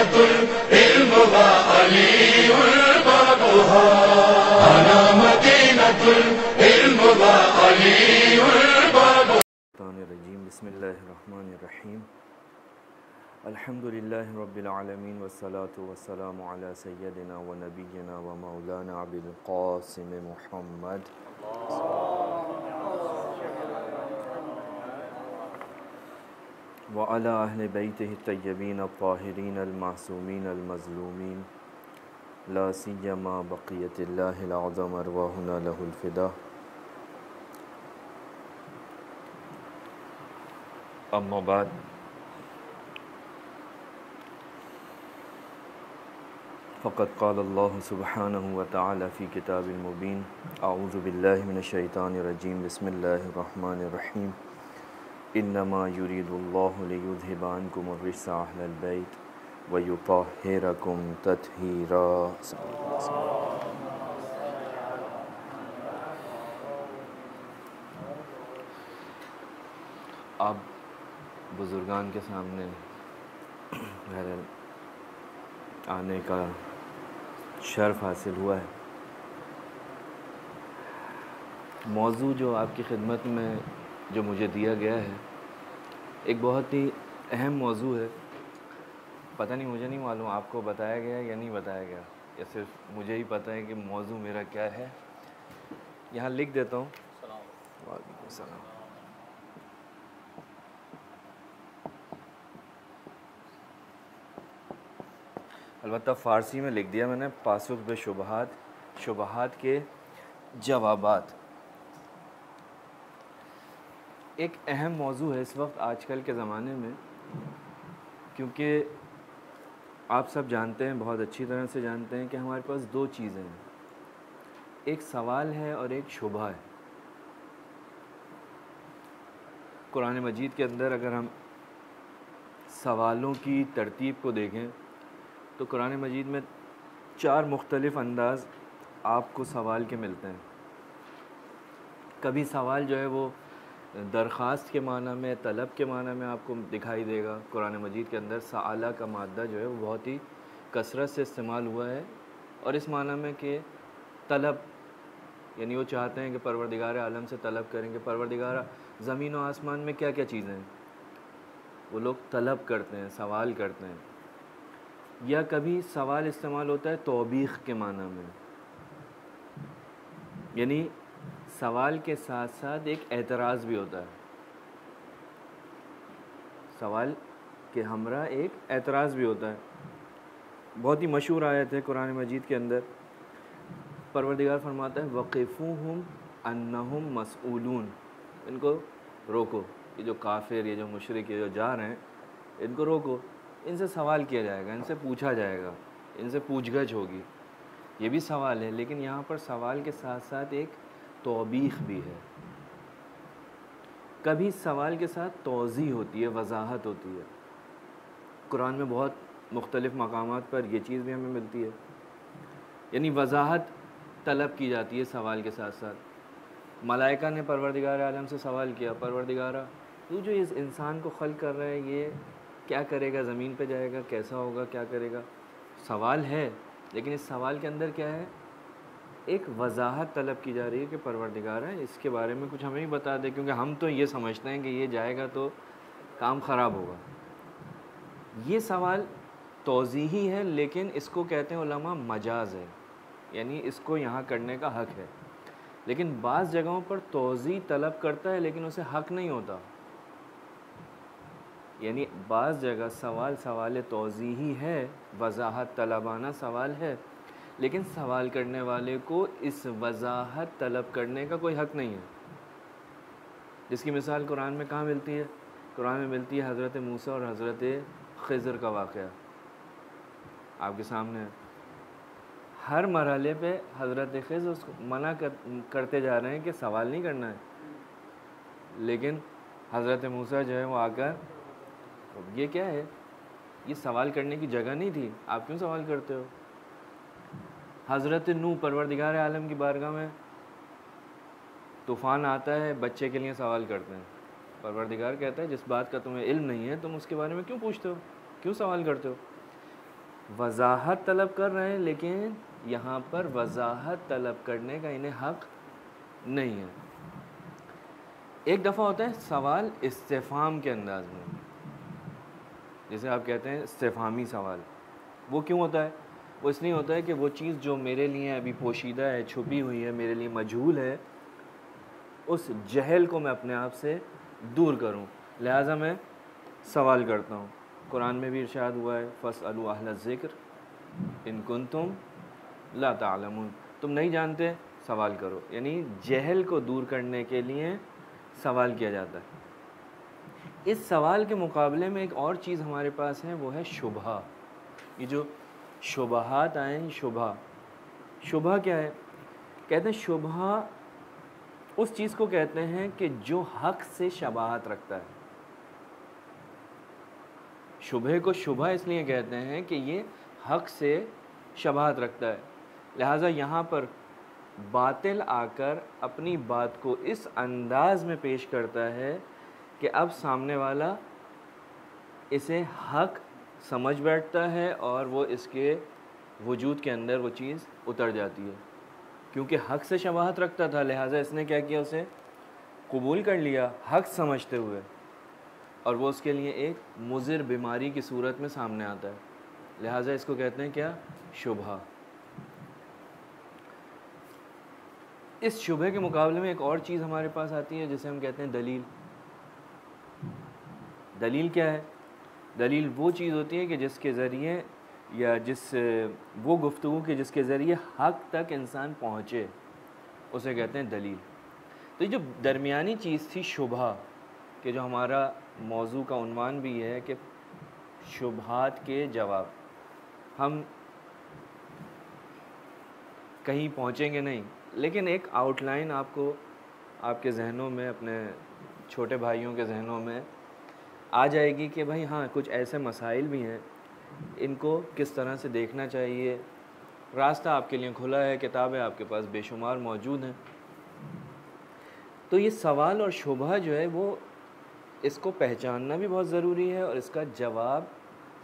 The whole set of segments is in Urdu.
مدينة العلم وعلي بابها، أنا مدينة العلم وعلي بابها. بسم الله الرحمن الرحيم. الحمد لله رب العالمين والصلاة والسلام على سيدنا ونبينا ومولانا أبي القاسم محمد وعلى أهل بيته الطيبين الطاهرين المعصومين المظلومين لا سيما بقية الله الأعظم أرواحنا له الفداء. أما بعد، فقد قال الله سبحانه وتعالى في كتاب المبين: أعوذ بالله من الشيطان الرجيم، بسم الله الرحمن الرحيم. إنما يريد الله ليذهب عنكم الرجس أهل البيت ويطهركم تطهيرا. اب بزرگان کے سامنے آنے کا شرف حاصل ہوا ہے. موضوع جو آپ کی خدمت میں جو مجھے دیا گیا ہے ایک بہت ہی اہم موضوع ہے. پتہ نہیں، مجھے نہیں معلوم آپ کو بتایا گیا یا نہیں بتایا گیا، یا صرف مجھے ہی پتہ ہے کہ موضوع میرا کیا ہے. یہاں لکھ دیتا ہوں. وعلیکم السلام. البتہ فارسی میں لکھ دیا میں نے: پاسخ بے شبہات، شبہات کے جوابات. ایک اہم موضوع ہے اس وقت آج کل کے زمانے میں، کیونکہ آپ سب جانتے ہیں، بہت اچھی طرح سے جانتے ہیں کہ ہمارے پاس دو چیزیں ہیں، ایک سوال ہے اور ایک شبہ ہے. قرآن مجید کے اندر اگر ہم سوالوں کی ترتیب کو دیکھیں تو قرآن مجید میں 4 مختلف انداز آپ کو سوال کے ملتے ہیں. کبھی سوال جو ہے وہ درخواست کے معنی میں، طلب کے معنی میں آپ کو دکھائی دے گا. قرآن مجید کے اندر سآلہ کا مادہ جو ہے وہ بہت ہی کثرت سے استعمال ہوا ہے، اور اس معنی میں کہ طلب، یعنی وہ چاہتے ہیں کہ پروردگار عالم سے طلب کریں کہ پروردگار زمین و آسمان میں کیا کیا چیزیں ہیں، وہ لوگ طلب کرتے ہیں، سوال کرتے ہیں. یا کبھی سوال استعمال ہوتا ہے توبیخ کے معنی میں، یعنی سوال کے ساتھ ساتھ ایک اعتراض بھی ہوتا ہے. سوال کے ہمراہ ایک اعتراض بھی ہوتا ہے. بہت ہی مشہور آیت ہے قرآن مجید کے اندر، پروردگار فرماتا ہے: وقفوہم انہم مسئولون. ان کو روکو، یہ جو کافر، یہ جو مشرک، یہ جو جا رہے ہیں، ان کو روکو، ان سے سوال کیا جائے گا، ان سے پوچھا جائے گا، ان سے پوچھ گچھ ہوگی. یہ بھی سوال ہے، لیکن یہاں پر سوال کے ساتھ ساتھ ایک توبیخ بھی ہے. کبھی سوال کے ساتھ توضیح ہوتی ہے، وضاحت ہوتی ہے. قرآن میں بہت مختلف مقامات پر یہ چیز بھی ہمیں ملتی ہے، یعنی وضاحت طلب کی جاتی ہے سوال کے ساتھ ساتھ. ملائکہ نے پروردگار عالم سے سوال کیا: پروردگارہ، تو جو اس انسان کو خلق کر رہا ہے یہ کیا کرے گا، زمین پہ جائے گا، کیسا ہوگا، کیا کرے گا. سوال ہے، لیکن اس سوال کے اندر کیا ہے؟ ایک وضاحت طلب کی جا رہی ہے کہ پروردگار ہے اس کے بارے میں کچھ ہمیں بھی بتا دے، کیونکہ ہم تو یہ سمجھتے ہیں کہ یہ جائے گا تو کام خراب ہوگا. یہ سوال توضیحی ہے، لیکن اس کو کہتے ہیں علماء مجاز ہے، یعنی اس کو یہاں کرنے کا حق ہے. لیکن بعض جگہوں پر توضیح طلب کرتا ہے لیکن اسے حق نہیں ہوتا. یعنی بعض جگہ سوال توضیحی ہے، وضاحت طلبانہ سوال ہے، لیکن سوال کرنے والے کو اس وضاحت طلب کرنے کا کوئی حق نہیں ہے. جس کی مثال قرآن میں کہاں ملتی ہے؟ قرآن میں ملتی ہے حضرت موسیٰ اور حضرت خضر کا واقعہ. آپ کے سامنے ہے. ہر مرحلے پہ حضرت خضر اس کو منع کرتے جا رہے ہیں کہ سوال نہیں کرنا ہے، لیکن حضرت موسیٰ جو ہے وہ آ کر، یہ کیا ہے، یہ سوال کرنے کی جگہ نہیں تھی، آپ کیوں سوال کرتے ہو. حضرت نوح پروردگار عالم کی بارگاہ میں طوفان آتا ہے، بچے کے لیے سوال کرتے ہیں. پروردگار کہتا ہے جس بات کا تمہیں علم نہیں ہے تم اس کے بارے میں کیوں پوچھتے ہو، کیوں سوال کرتے ہو. وضاحت طلب کر رہے ہیں، لیکن یہاں پر وضاحت طلب کرنے کا انہیں حق نہیں ہے۔ ایک دفعہ ہوتا ہے سوال استفہام کے انداز میں، جسے آپ کہتے ہیں استفہامی سوال۔ وہ کیوں ہوتا ہے؟ وہ اس لیے ہوتا ہے کہ وہ چیز جو میرے لیے ابھی پوشیدہ ہے، چھپی ہوئی ہے، میرے لیے مجہول ہے، اس جہل کو میں اپنے آپ سے دور کروں، لہٰذا میں سوال کرتا ہوں۔ قرآن میں بھی ارشاد ہوا ہے فَاسْأَلُوا أَهْلَ الذِّكْرِ إِن كُنتُمْ لَا تَعْلَمُونَ، تم نہیں جانتے سوال کرو، یعنی جہل کو دور کرنے کے لیے سوال کیا جاتا ہے۔ اس سوال کے مقابلے میں ایک اور چیز ہمارے پاس ہے، وہ ہے شبہ۔ یہ جو شبہات آئے ہیں، شبہ کیا ہے؟ کہتے ہیں شبہ اس چیز کو کہتے ہیں کہ جو حق سے شباہت رکھتا ہے۔ شبہ کو شبہ اس لیے کہتے ہیں کہ یہ حق سے شباہت رکھتا ہے، لہٰذا یہاں پر باطل آ کر اپنی بات کو اس انداز میں پیش کرتا ہے کہ اب سامنے والا اسے حق سمجھ بیٹھتا ہے اور وہ اس کے وجود کے اندر وہ چیز اتر جاتی ہے۔ کیونکہ حق سے شباہت رکھتا تھا، لہٰذا اس نے کیا کیا؟ اسے قبول کر لیا حق سمجھتے ہوئے، اور وہ اس کے لیے ایک مضر بیماری کی صورت میں سامنے آتا ہے، لہٰذا اس کو کہتے ہیں کیا؟ شبہ۔ اس شبہ کے مقابلے میں ایک اور چیز ہمارے پاس آتی ہے جسے ہم کہتے ہیں دلیل۔ دلیل کیا ہے؟ دلیل وہ چیز ہوتی ہے کہ جس کے ذریعے یا وہ گفتگو کہ جس کے ذریعے حق تک انسان پہنچے، اسے کہتے ہیں دلیل۔ تو یہ جو درمیانی چیز تھی شبہ، کہ جو ہمارا موضوع کا عنوان بھی ہے کہ شبہات کے جواب، ہم کہیں پہنچیں گے نہیں، لیکن ایک آؤٹ لائن آپ کو آپ کے ذہنوں میں، اپنے چھوٹے بھائیوں کے ذہنوں میں آ جائے گی کہ بھائی ہاں کچھ ایسے مسائل بھی ہیں، ان کو کس طرح سے دیکھنا چاہیے۔ راستہ آپ کے لیے کھلا ہے، کتابیں آپ کے پاس بے شمار موجود ہیں۔ تو یہ سوال اور شبہ جو ہے وہ اس کو پہچاننا بھی بہت ضروری ہے، اور اس کا جواب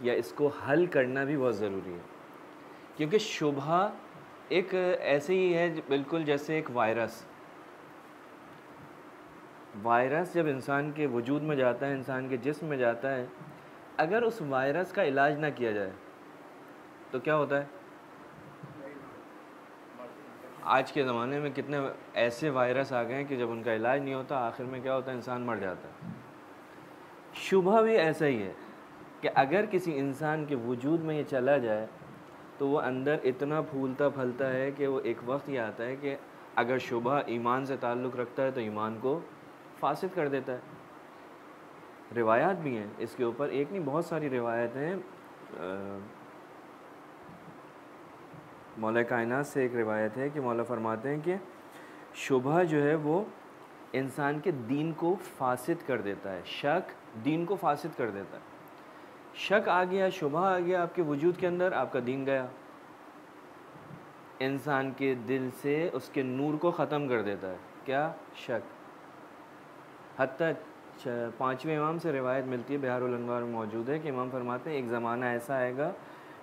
یا اس کو حل کرنا بھی بہت ضروری ہے، کیونکہ شبہ ایک ایسے ہی ہے بالکل جیسے ایک وائرس جب انسان کے وجود میں جاتا ہے، انسان کے جسم میں جاتا ہے، اگر اس وائرس کا علاج نہ کیا جائے تو کیا ہوتا ہے؟ آج کے زمانے میں کتنے ایسے وائرس آ گئے ہیں کہ جب ان کا علاج نہیں ہوتا، آخر میں کیا ہوتا ہے؟ انسان مر جاتا ہے۔ شبہ بھی ایسا ہی ہے کہ اگر کسی انسان کے وجود میں یہ چلا جائے تو وہ اندر اتنا پھولتا پھلتا ہے کہ وہ ایک وقت یہ آتا ہے کہ اگر شبہ ایمان سے تعلق رکھتا ہے تو ایمان کو فاسد کر دیتا ہے۔ روایات بھی ہیں اس کے اوپر، ایک نہیں بہت ساری روایت ہیں۔ مولا کائنات سے ایک روایت ہے کہ مولا فرماتے ہیں کہ شبہ جو ہے وہ انسان کے دین کو فاسد کر دیتا ہے، شک دین کو فاسد کر دیتا ہے۔ شک آ گیا، شبہ آ گیا آپ کے وجود کے اندر، آپ کا دین گیا۔ انسان کے دل سے اس کے نور کو ختم کر دیتا ہے، کیا؟ شک۔ حتیٰ 5ویں امام سے روایت ملتی ہے، بحار الانوار میں موجود ہے، کہ امام فرماتے ہیں ایک زمانہ ایسا آئے گا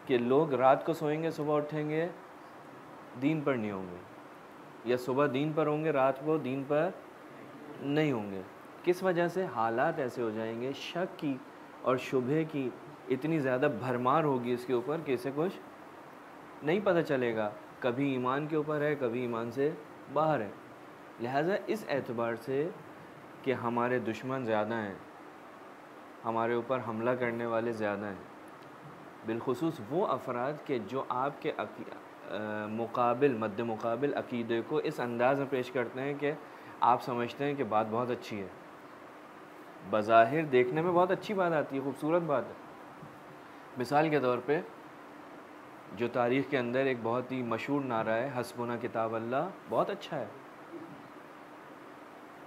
کہ لوگ رات کو سوئیں گے، صبح اٹھیں گے دین پر نہیں ہوں گے، یا صبح دین پر ہوں گے، رات کو دین پر نہیں ہوں گے۔ کس وجہ سے؟ حالات ایسے ہو جائیں گے، شک کی اور شبہ کی اتنی زیادہ بھرمار ہوگی اس کے اوپر کہ اسے کچھ نہیں پتہ چلے گا، کبھی ایمان کے اوپر ہے، کبھی ایمان سے باہر ہے۔ لہٰذا اس اعتبار سے کہ ہمارے دشمن زیادہ ہیں، ہمارے اوپر حملہ کرنے والے زیادہ ہیں، بالخصوص وہ افراد کہ جو آپ کے مد مقابل عقیدے کو اس انداز میں پیش کرتے ہیں کہ آپ سمجھتے ہیں کہ بات بہت اچھی ہے، بظاہر دیکھنے میں بہت اچھی بات آتی ہے، خوبصورت بات ہے۔ مثال کے طور پہ جو تاریخ کے اندر ایک بہت ہی مشہور نعرہ ہے حسبنا کتاب اللہ، بہت اچھا ہے،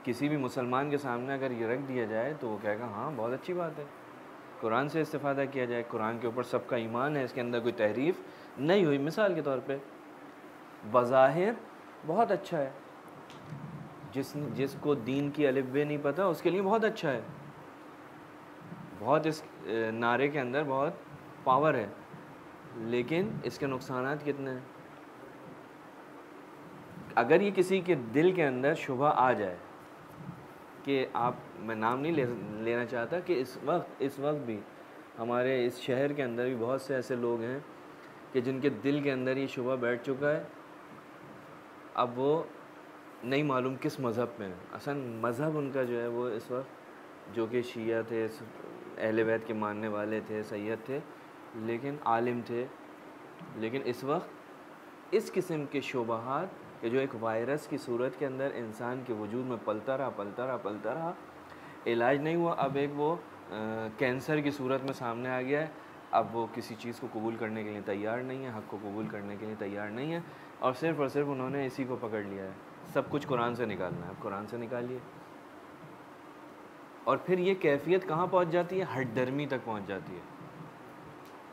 کسی بھی مسلمان کے سامنے اگر یہ رکھ دیا جائے تو وہ کہے گا ہاں بہت اچھی بات ہے، قرآن سے استفادہ کیا جائے، قرآن کے اوپر سب کا ایمان ہے، اس کے اندر کوئی تحریف نہیں ہوئی۔ مثال کے طور پہ بظاہر بہت اچھا ہے، جس کو دین کی الف بے نہیں پتہ اس کے لیے بہت اچھا ہے، بہت اس نعرے کے اندر بہت پاور ہے، لیکن اس کے نقصانات کتنے ہیں. اگر یہ کسی کے دل کے اندر شبہ آ جائے کہ آپ, میں نام نہیں لینا چاہتا, کہ اس وقت بھی ہمارے اس شہر کے اندر بھی بہت سے ایسے لوگ ہیں کہ جن کے دل کے اندر یہ شبہ بیٹھ چکا ہے, اب وہ نہیں معلوم کس مذہب میں ہیں. اصل مذہب ان کا جو ہے وہ اس وقت, جو کہ شیعہ تھے, اہل بیت کے ماننے والے تھے, سید تھے, لیکن عالم تھے, لیکن اس وقت اس قسم کے شبہات کہ جو ایک وائرس کی صورت کے اندر انسان کے وجود میں پلتا رہا, علاج نہیں ہوا, اب ایک وہ کینسر کی صورت میں سامنے آ گیا ہے. اب وہ کسی چیز کو قبول کرنے کے لیے تیار نہیں ہے, حق کو قبول کرنے کے لیے تیار نہیں ہے, اور صرف انہوں نے اسی کو پکڑ لیا ہے. سب کچھ قرآن سے نکالنا ہے, اب قرآن سے نکالیے. اور پھر یہ کیفیت کہاں پہنچ جاتی ہے؟ ہٹ درمی تک پہنچ جاتی ہے.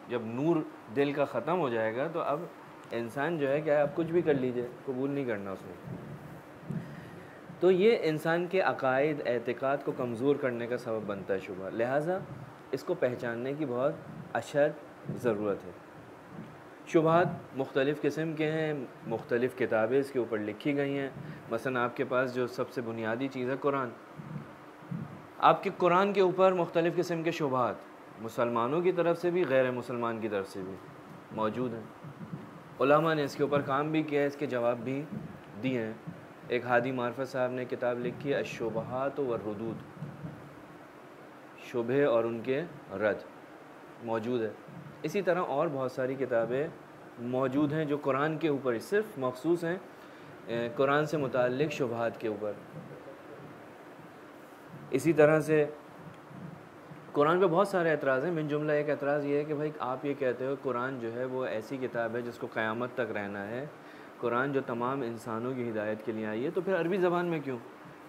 جب نور دل کا ختم ہو جائے گا تو اب انسان جو ہے کہ آپ کچھ بھی کر لیجئے, قبول نہیں کرنا اس میں. تو یہ انسان کے عقائد, اعتقاد کو کمزور کرنے کا سبب بنتا ہے شبہ. لہٰذا اس کو پہچاننے کی بہت اشد ضرورت ہے. شبہات مختلف قسم کے ہیں, مختلف کتابیں اس کے اوپر لکھی گئی ہیں. مثلا آپ کے پاس جو سب سے بنیادی چیز ہے قرآن, آپ کے قرآن کے اوپر مختلف قسم کے شبہات مسلمانوں کی طرف سے بھی, غیر مسلمان کی طرف سے بھی موجود ہیں. علماء نے اس کے اوپر کام بھی کیا ہے, اس کے جواب بھی دیے ہیں. ایک ہادی معرفت صاحب نے کتاب لکھی ہے الشبہات والردود, شبہے اور ان کے رد, موجود ہے. اسی طرح اور بہت ساری کتابیں موجود ہیں جو قرآن کے اوپر صرف مخصوص ہیں, قرآن سے متعلق شبہات کے اوپر. اسی طرح سے قرآن پہ بہت سارے اعتراض ہیں. من جملہ ایک اعتراض یہ ہے کہ بھائی آپ یہ کہتے ہو قرآن جو ہے وہ ایسی کتاب ہے جس کو قیامت تک رہنا ہے, قرآن جو تمام انسانوں کی ہدایت کے لیے آئی ہے, تو پھر عربی زبان میں کیوں؟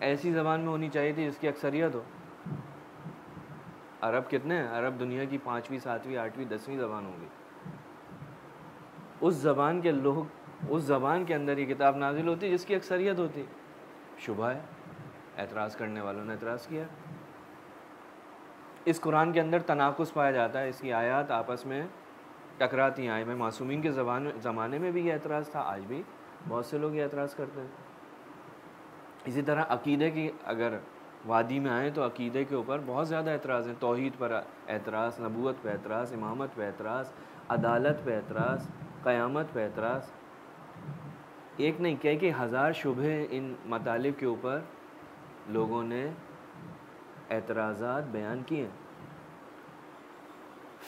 ایسی زبان میں ہونی چاہیے تھی جس کی اکثریت ہو. عرب کتنے ہیں؟ عرب دنیا کی 5ویں 7ویں 8ویں 10ویں زبان ہوگی. اس زبان کے لوگ, اس زبان کے اندر یہ کتاب نازل ہوتی جس کی اکثریت ہوتی. شبہ ہے, اعتراض کرنے والوں نے اعتراض کیا. اس قرآن کے اندر تناقض پایا جاتا ہے, اس کی آیات آپس میں ٹکراتی ہیں. میں معصومین کے زمانے میں بھی یہ اعتراض تھا, آج بھی بہت سے لوگ یہ اعتراض کرتے ہیں. اسی طرح عقیدے کی اگر وادی میں آئیں تو عقیدے کے اوپر بہت زیادہ اعتراض ہیں. توحید پر اعتراض, نبوت پہ اعتراض, امامت پہ اعتراض, عدالت پہ اعتراض, قیامت پہ اعتراض. ایک نہیں کئی ہزار شبہے ان مطالب کے اوپر لوگوں نے اعتراضات بیان کیے ہیں.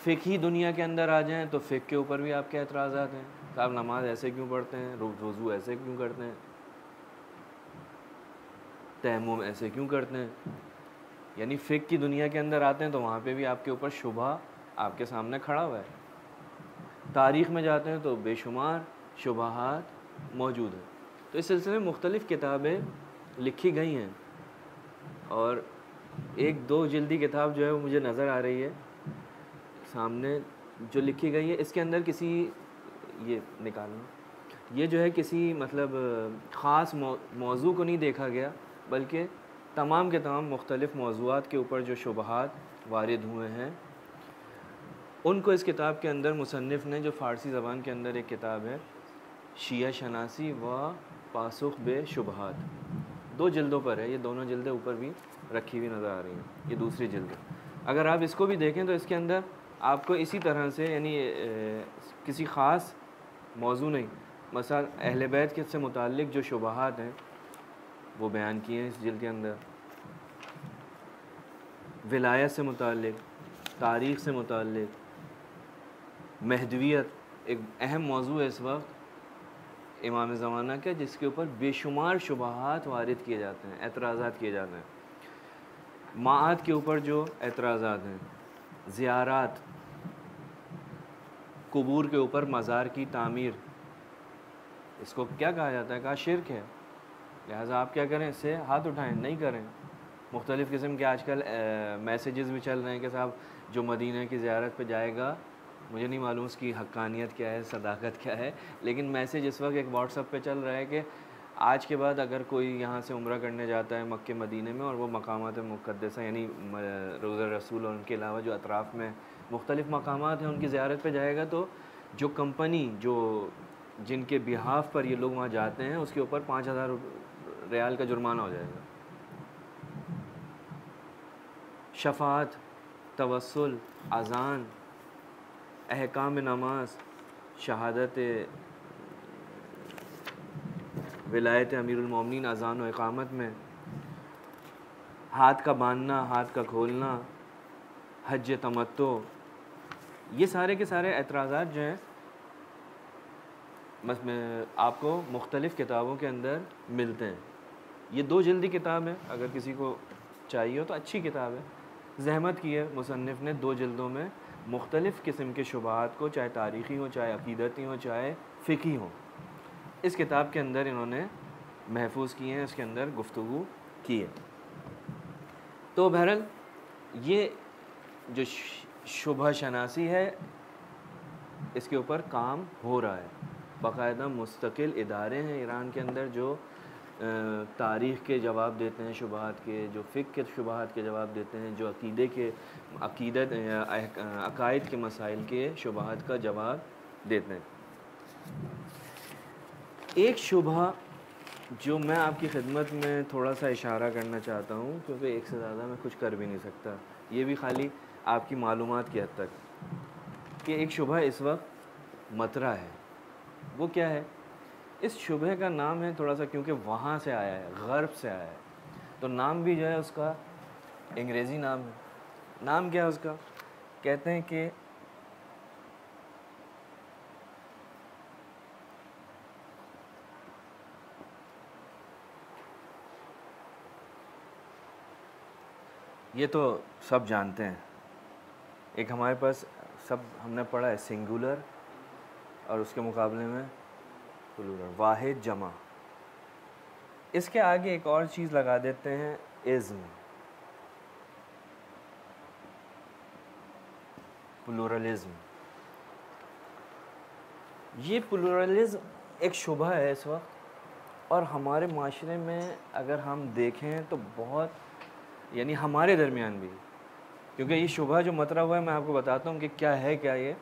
فقہی دنیا کے اندر آ جائیں تو فقہ کے اوپر بھی آپ کے اعتراضات ہیں. صاحب نماز ایسے کیوں پڑھتے ہیں, وضو ایسے کیوں کرتے ہیں, تیمم ایسے کیوں کرتے ہیں. یعنی فقہ کی دنیا کے اندر آتے ہیں تو وہاں پہ بھی آپ کے اوپر شبہ آپ کے سامنے کھڑا ہوا ہے. تاریخ میں جاتے ہیں تو بے شمار شبہات موجود ہیں. تو اس سلسلے میں مختلف کتابیں لکھی گئی ہیں, اور ایک 2 جلدی کتاب جو ہے وہ مجھے نظر آ رہی ہے سامنے جو لکھی گئی ہے. اس کے اندر کسی, یہ نکالنا, یہ جو ہے کسی مطلب خاص موضوع کو نہیں دیکھا گیا, بلکہ تمام کے تمام مختلف موضوعات کے اوپر جو شبہات وارد ہوئے ہیں ان کو اس کتاب کے اندر مصنف نے, جو فارسی زبان کے اندر ایک کتاب ہے شیعہ شناسی و پاسخ بے شبہات, 2 جلدوں پر ہے. یہ دونوں جلدیں اوپر بھی رکھی ہوئی نظر آ رہی ہیں, یہ دوسری جلد ہے. اگر آپ اس کو بھی دیکھیں تو اس کے اندر آپ کو اسی طرح سے, یعنی کسی خاص موضوع نہیں, مثلا اہل بیت کے سے متعلق جو شبہات ہیں وہ بیان کیے ہیں اس جلد کے اندر. ولایت سے متعلق, تاریخ سے متعلق, مہدویت ایک اہم موضوع ہے اس وقت امام زمانہ کا, جس کے اوپر بے شمار شبہات وارد کیے جاتے ہیں, اعتراضات کیے جاتے ہیں. معاد کے اوپر جو اعتراضات ہیں, زیارات, قبور کے اوپر مزار کی تعمیر, اس کو کیا کہا جاتا ہے؟ کہا شرک ہے. لہٰذا آپ کیا کریں, اس سے ہاتھ اٹھائیں, نہیں کریں. مختلف قسم کے آج کل میسیجز بھی چل رہے ہیں کہ صاحب جو مدینہ کی زیارت پہ جائے گا, مجھے نہیں معلوم اس کی حقانیت کیا ہے, صداقت کیا ہے, لیکن میسیج اس وقت ایک واٹس ایپ پہ چل رہا ہے کہ آج کے بعد اگر کوئی یہاں سے عمرہ کرنے جاتا ہے مکہ مدینے میں, اور وہ مقامات مقدسہ یعنی روضہ رسول اور ان کے علاوہ جو اطراف میں مختلف مقامات ہیں ان کی زیارت پہ جائے گا, تو جو کمپنی جن کے بہاف پر یہ لوگ وہاں جاتے ہیں اس کے اوپر 5,000 ریال کا جرمانہ ہو جائے گا. شفاعت، توسل، اذان، احکام نماز، شہادت، ولایت امیر المومنین اذان و اقامت میں، ہاتھ کا باندھنا، ہاتھ کا کھولنا، حج تمتع، یہ سارے کے سارے اعتراضات جو ہیں آپ کو مختلف کتابوں کے اندر ملتے ہیں. یہ 2 جلدی کتاب ہے، اگر کسی کو چاہیے ہو تو اچھی کتاب ہے. زحمت کی ہے مصنف نے 2 جلدوں میں مختلف قسم کے شبہات کو، چاہے تاریخی ہوں، چاہے عقیدتی ہوں، چاہے فقہی ہوں، اس کتاب کے اندر انہوں نے محفوظ کیے ہیں، اس کے اندر گفتگو کی ہے. تو بہرحال یہ جو شبہ شناسی ہے اس کے اوپر کام ہو رہا ہے. باقاعدہ مستقل ادارے ہیں ایران کے اندر جو تاریخ کے جواب دیتے ہیں شبہات کے، جو فقہ کے شبہات کے جواب دیتے ہیں، جو عقائد کے مسائل کے شبہات کا جواب دیتے ہیں. ایک شبہ جو میں آپ کی خدمت میں تھوڑا سا اشارہ کرنا چاہتا ہوں، کیونکہ ایک سے زیادہ میں کچھ کر بھی نہیں سکتا، یہ بھی خالی آپ کی معلومات کی حد تک، کہ ایک شبہ اس وقت مطرح ہے. وہ کیا ہے؟ اس شبہ کا نام ہے تھوڑا سا، کیونکہ وہاں سے آیا ہے، غرب سے آیا ہے، تو نام بھی جو ہے اس کا انگریزی نام ہے. نام کیا ہے اس کا؟ کہتے ہیں کہ یہ تو سب جانتے ہیں، ایک ہمارے پاس سب ہم نے پڑھا ہے سنگولر، اور اس کے مقابلے میں پلورل، واحد جمع. اس کے آگے ایک اور چیز لگا دیتے ہیں، ازم، پلورلزم. یہ پلورلزم ایک شبہ ہے اس وقت، اور ہمارے معاشرے میں اگر ہم دیکھیں تو بہت، یعنی ہمارے درمیان بھی، کیونکہ یہ شبہ جو مطرح ہوا ہے میں آپ کو بتاتا ہوں کہ کیا ہے کیا یہ،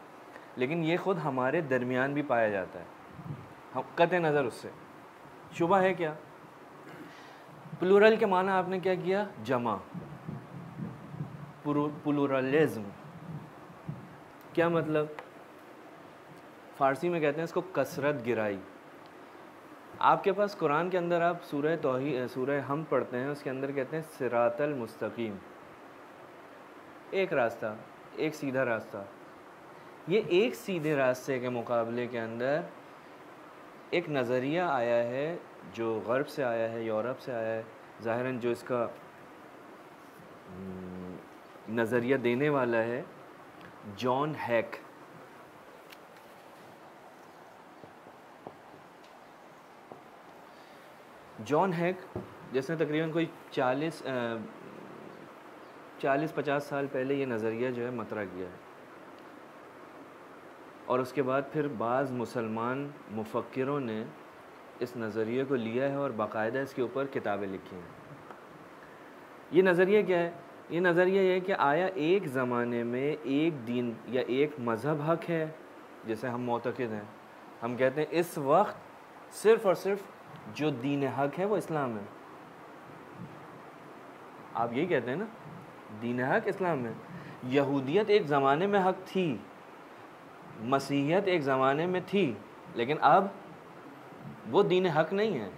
لیکن یہ خود ہمارے درمیان بھی پایا جاتا ہے قطع نظر اس سے. شبہ ہے کیا؟ پلورل کے معنی آپ نے کیا کیا؟ جمع. پلورلزم کیا مطلب؟ فارسی میں کہتے ہیں اس کو کثرت گرائی. آپ کے پاس قرآن کے اندر آپ سورہ حمد پڑھتے ہیں، اس کے اندر کہتے ہیں صراط المستقیم، ایک راستہ، ایک سیدھا راستہ. یہ ایک سیدھے راستے کے مقابلے کے اندر ایک نظریہ آیا ہے جو غرب سے آیا ہے، یورپ سے آیا ہے. ظاہراً جو اس کا نظریہ دینے والا ہے جان ہیک. جان ہیک جس نے تقریباً کوئی 40-50 سال پہلے یہ نظریہ جو ہے مطرح کیا ہے، اور اس کے بعد پھر بعض مسلمان مفکروں نے اس نظریے کو لیا ہے اور باقاعدہ اس کے اوپر کتابیں لکھی ہیں. یہ نظریہ کیا ہے؟ یہ نظریہ یہ ہے کہ آیا ایک زمانے میں ایک دین یا ایک مذہب حق ہے، جیسے ہم معتقد ہیں، ہم کہتے ہیں اس وقت صرف اور صرف جو دین حق ہے وہ اسلام ہے. آپ یہی کہتے ہیں نا، دین حق اسلام ہے. یہودیت ایک زمانے میں حق تھی، مسیحیت ایک زمانے میں تھی، لیکن اب وہ دین حق نہیں ہے.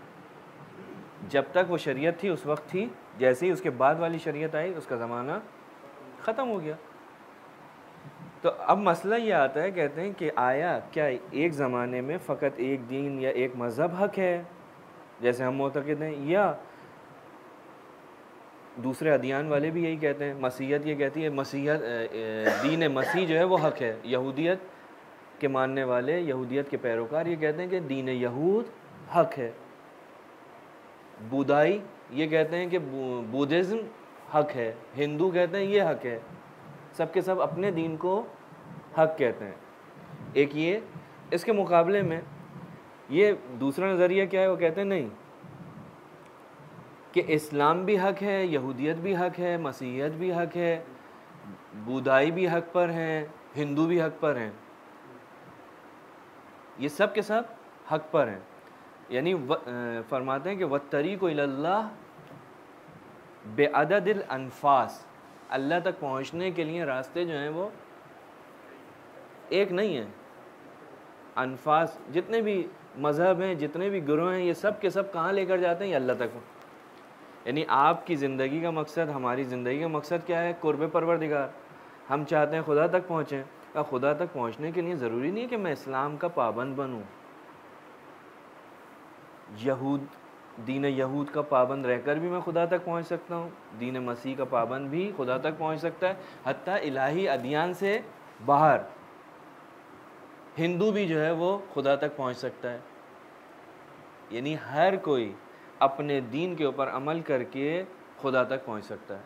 جب تک وہ شریعت تھی اس وقت تھی، جیسے ہی اس کے بعد والی شریعت آئی اس کا زمانہ ختم ہو گیا. تو اب مسئلہ یہ آتا ہے، کہتے ہیں کہ آیا کیا ایک زمانے میں فقط ایک دین یا ایک مذہب حق ہے جیسے ہم معتقد ہیں، یا دوسرے ادیان والے بھی یہی کہتے ہیں؟ مسیحیت یہ کہتی ہے دین مسیح جو ہے وہ حق ہے. یہودیت کے ماننے والے، یہودیت کے پیروکار یہ کہتے ہیں کہ دین یہود حق ہے. بودائی یہ کہتے ہیں کہ بودھزم حق ہے. ہندو کہتے ہیں یہ حق ہے. سب کے سب اپنے دین کو حق کہتے ہیں. ایک یہ، اس کے مقابلے میں یہ دوسرا نظریہ کیا ہے؟ وہ کہتے ہیں نہیں، کہ اسلام بھی حق ہے، یہودیت بھی حق ہے، مسیحیت بھی حق ہے، بودائی بھی حق پر ہیں، ہندو بھی حق پر ہیں. یہ سب کے سب حق پر ہیں. یعنی فرماتے ہیں کہ وَالطَّرِيقُ إِلَى اللَّهِ بِعَدَدِ الْأَنفَاسِ, اللہ تک پہنچنے کے لیے راستے جو ہیں وہ ایک نہیں ہیں. انفاس, جتنے بھی مذہب ہیں, جتنے بھی گروہ ہیں, یہ سب کے سب کہاں لے کر جاتے ہیں؟ یہ اللہ تک. یعنی آپ کی زندگی کا مقصد, ہماری زندگی کا مقصد کیا ہے؟ قرب پروردگار. ہم چاہتے ہیں خدا تک پہنچیں. اور خدا تک پہنچنے کے لیے ضروری نہیں ہے کہ میں اسلام کا پابند بنوں. دین یہود کا پابند رہ کر بھی میں خدا تک پہنچ سکتا ہوں. دین مسیح کا پابند بھی خدا تک پہنچ سکتا ہے. حتیٰ الہی ادیان سے باہر ہندو بھی جو ہے وہ خدا تک پہنچ سکتا ہے. یعنی ہر کوئی اپنے دین کے اوپر عمل کر کے خدا تک پہنچ سکتا ہے.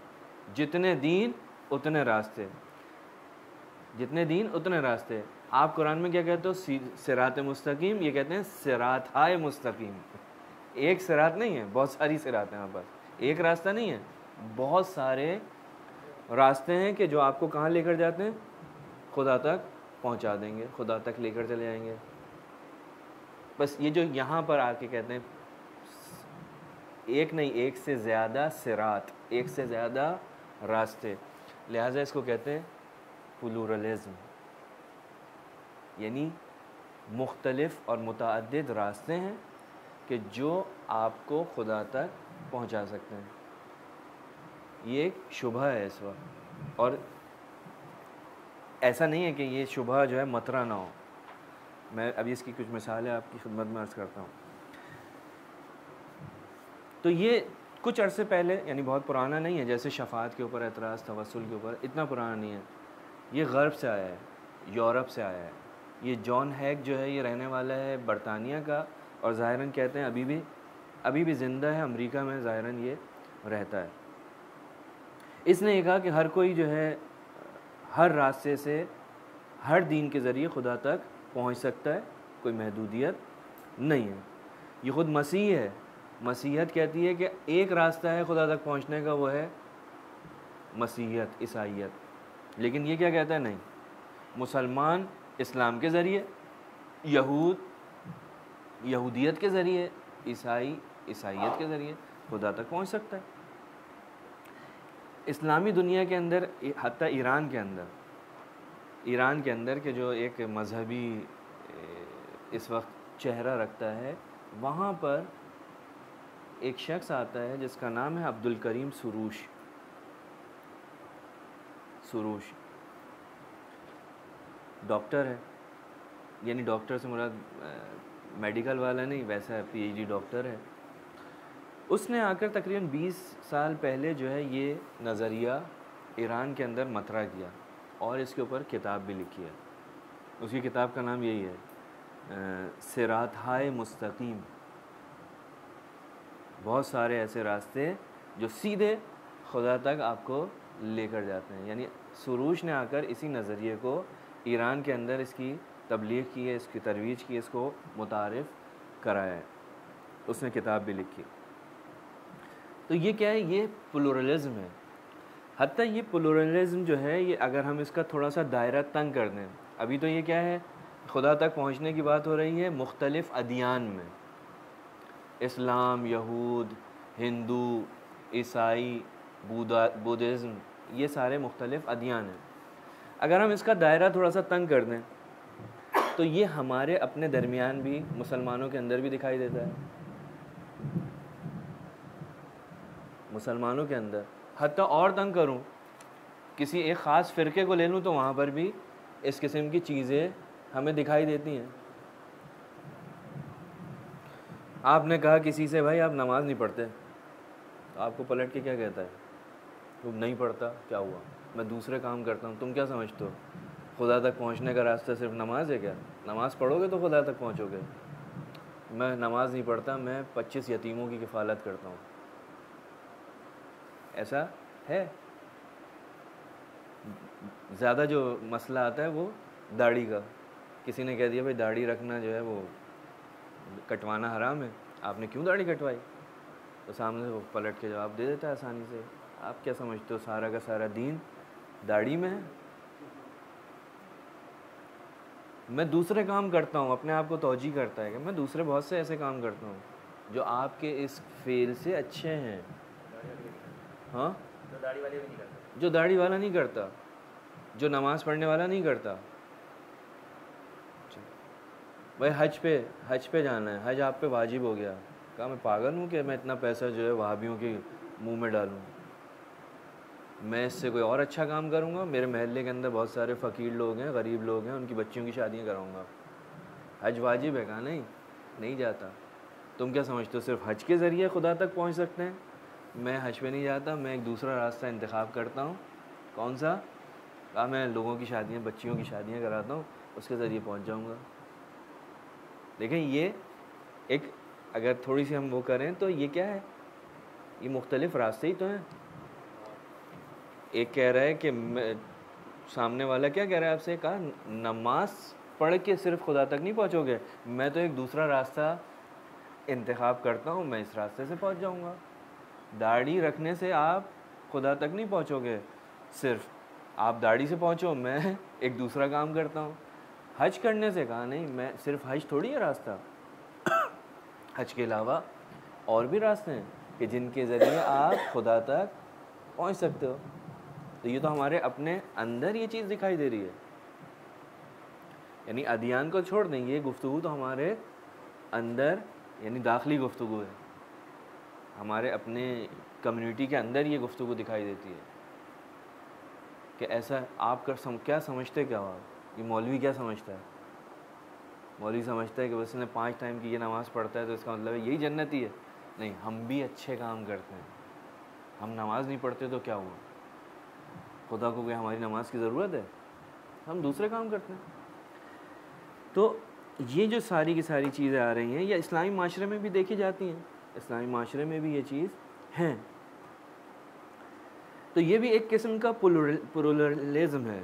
جتنے دین اتنے راستے, جتنے دین اتنے راستے. آپ قرآن میں کیا کہتے ہو؟ صراط مستقیم. یہ کہتے ہیں صراطائے مستقیم. ایک صراط نہیں ہے, بہت ساری صراط ہیں آپ پاس. ایک راستہ نہیں ہے, بہت سارے راستے ہیں کہ جو آپ کو کہاں لے کر جاتے ہیں؟ خدا تک پہنچا دیں گے, خدا تک لے کر چلے جائیں گے. بس یہ جو یہاں پر آ کے کہتے ہیں ایک نہیں, ایک سے زیادہ صراط, ایک سے زیادہ راستے, لہٰذا اس کو کہتے ہیں پلورلزم. یعنی مختلف اور متعدد راستے ہیں کہ جو آپ کو خدا تک پہنچا سکتے ہیں. یہ ایک شبہ ہے اس وقت, اور ایسا نہیں ہے کہ یہ شبہ جو ہے مطرح نہ ہو. میں ابھی اس کی کچھ مثالیں آپ کی خدمت میں عرض کرتا ہوں. تو یہ کچھ عرصے پہلے, یعنی بہت پرانا نہیں ہے, جیسے شفاعت کے اوپر اعتراض, توسل کے اوپر, اتنا پرانا نہیں ہے. یہ غرب سے آیا ہے, یورپ سے آیا ہے. یہ جان ہیک جو ہے یہ رہنے والا ہے برطانیہ کا, اور ظاہراً کہتے ہیں ابھی بھی زندہ ہے, امریکہ میں ظاہراً یہ رہتا ہے. اس نے یہ کہا کہ ہر کوئی جو ہے ہر راستے سے, ہر دین کے ذریعے خدا تک پہنچ سکتا ہے, کوئی محدودیت نہیں ہے. یہ خود مسیح ہے. مسیحیت کہتی ہے کہ ایک راستہ ہے خدا تک پہنچنے کا, وہ ہے مسیحیت, عیسائیت. لیکن یہ کیا کہتا ہے؟ نہیں, مسلمان اسلام کے ذریعے, یہودیت کے ذریعے, عیسائیت کے ذریعے خدا تک پہنچ سکتا ہے. اسلامی دنیا کے اندر, حتیٰ ایران کے اندر کہ جو ایک مذہبی اس وقت چہرہ رکھتا ہے, وہاں پر ایک شخص آتا ہے جس کا نام ہے عبد الکریم سروش. ڈاکٹر ہے, یعنی ڈاکٹر سے مراد میڈیکل والا نہیں, ویسا PhD ڈاکٹر ہے. اس نے آ کر تقریباً 20 سال پہلے جو ہے یہ نظریہ ایران کے اندر مطرح کیا, اور اس کے اوپر کتاب بھی لکھی ہے. اس کی کتاب کا نام یہی ہے, صراطائے مستقیم. بہت سارے ایسے راستے جو سیدھے خدا تک آپ کو لے کر جاتے ہیں. یعنی سروش نے آ کر اسی نظریے کو ایران کے اندر اس کی تبلیغ کی ہے, اس کی ترویج کی, اس کو متعارف کرایا ہے. اس نے کتاب بھی لکھی. تو یہ کیا ہے؟ یہ پلورلزم ہے. حتیٰ یہ پلورلزم جو ہے, یہ اگر ہم اس کا تھوڑا سا دائرہ تنگ کر دیں, ابھی تو یہ کیا ہے, خدا تک پہنچنے کی بات ہو رہی ہے مختلف ادیان میں, اسلام, یہود, ہندو, عیسائی, بودھزم, یہ سارے مختلف ادیان ہیں. اگر ہم اس کا دائرہ تھوڑا سا تنگ کر دیں تو یہ ہمارے اپنے درمیان بھی, مسلمانوں کے اندر بھی دکھائی دیتا ہے. مسلمانوں کے اندر حتیٰ اور تنگ کروں, کسی ایک خاص فرقے کو لے لوں تو وہاں پر بھی اس قسم کی چیزیں ہمیں دکھائی دیتی ہیں. آپ نے کہا کسی سے, بھائی آپ نماز نہیں پڑھتے, تو آپ کو پلٹ کے کیا کہتا ہے؟ تو نہیں پڑھتا, کیا ہوا, میں دوسرے کام کرتا ہوں. تم کیا سمجھتے ہو خدا تک پہنچنے کا راستہ صرف نماز ہے کیا؟ نماز پڑھو گے تو خدا تک پہنچو گے. میں نماز نہیں پڑھتا, میں 25 یتیموں کی کفالت کرتا ہوں. ایسا ہے. زیادہ جو مسئلہ آتا ہے وہ داڑھی کا. کسی نے کہہ دیا بھائی داڑھی رکھنا جو ہے وہ کٹوانا حرام ہے, آپ نے کیوں داڑھی کٹوائی؟ تو سامنے سے وہ پلٹ کے جواب دے دیتا ہے آسانی سے, آپ کیا سمجھتے ہو سارا کا سارا دین داڑھی میں ہے؟ میں دوسرے کام کرتا ہوں، اپنے آپ کو توجیہ کرتا ہے کہ میں دوسرے بہت سے ایسے کام کرتا ہوں جو آپ کے اس فیل سے اچھے ہیں. ہاں، جو داڑھی والا نہیں کرتا، جو نماز پڑھنے والا نہیں کرتا. بھائی حج پہ جانا ہے، حج آپ پہ واجب ہو گیا. کہا میں پاگل ہوں کہ میں اتنا پیسہ جو ہے وہابیوں کے منہ میں ڈالوں؟ میں اس سے کوئی اور اچھا کام کروں گا. میرے محلے کے اندر بہت سارے فقیر لوگ ہیں، غریب لوگ ہیں، ان کی بچیوں کی شادیاں کراؤں گا. حج واجب ہے. کہا نہیں جاتا. تم کیا سمجھتے ہو صرف حج کے ذریعے خدا تک پہنچ سکتے ہیں؟ میں حج پہ نہیں جاتا، میں ایک دوسرا راستہ انتخاب کرتا ہوں. کون سا؟ کہا میں لوگوں کی شادیاں، بچیوں کی شادیاں کراتا ہوں، اس کے ذریعے پہنچ جاؤں گا. دیکھیں یہ ایک، اگر تھوڑی سی ہم وہ کریں تو یہ کیا ہے، یہ مختلف راستے ہی تو ہیں. ایک کہہ رہا ہے کہ سامنے والا کیا کہہ رہا ہے آپ سے، کہا نماز پڑھ کے صرف خدا تک نہیں پہنچو گے، میں تو ایک دوسرا راستہ انتخاب کرتا ہوں، میں اس راستے سے پہنچ جاؤں گا. داڑھی رکھنے سے آپ خدا تک نہیں پہنچو گے، صرف آپ داڑھی سے پہنچو، میں ایک دوسرا کام کرتا ہوں. حج کرنے سے کہا نہیں، میں صرف حج تھوڑی ہے راستہ، حج کے علاوہ اور بھی راستے ہیں کہ جن کے ذریعے آپ خدا تک پہنچ سکتے ہو. تو یہ تو ہمارے اپنے اندر یہ چیز دکھائی دے رہی ہے. یعنی ادیان کو چھوڑ دیں، یہ گفتگو تو ہمارے اندر یعنی داخلی گفتگو ہے. ہمارے اپنے کمیونٹی کے اندر یہ گفتگو دکھائی دیتی ہے کہ ایسا آپ کیا سمجھتے کیا ہو آپ؟ یہ مولوی کیا سمجھتا ہے؟ مولوی سمجھتا ہے کہ بس نے 5 ٹائم کی یہ نماز پڑھتا ہے تو اس کا مطلب ہے یہی جنتی ہے. نہیں، ہم بھی اچھے کام کرتے ہیں. ہم نماز نہیں پڑھتے تو کیا ہوا؟ خدا کو کوئی ہماری نماز کی ضرورت ہے؟ ہم دوسرے کام کرتے ہیں. تو یہ جو ساری کی ساری چیزیں آ رہی ہیں، یہ اسلامی معاشرے میں بھی دیکھی جاتی ہیں. اسلامی معاشرے میں بھی یہ چیز ہیں. تو یہ بھی ایک قسم کا پلورلزم ہے،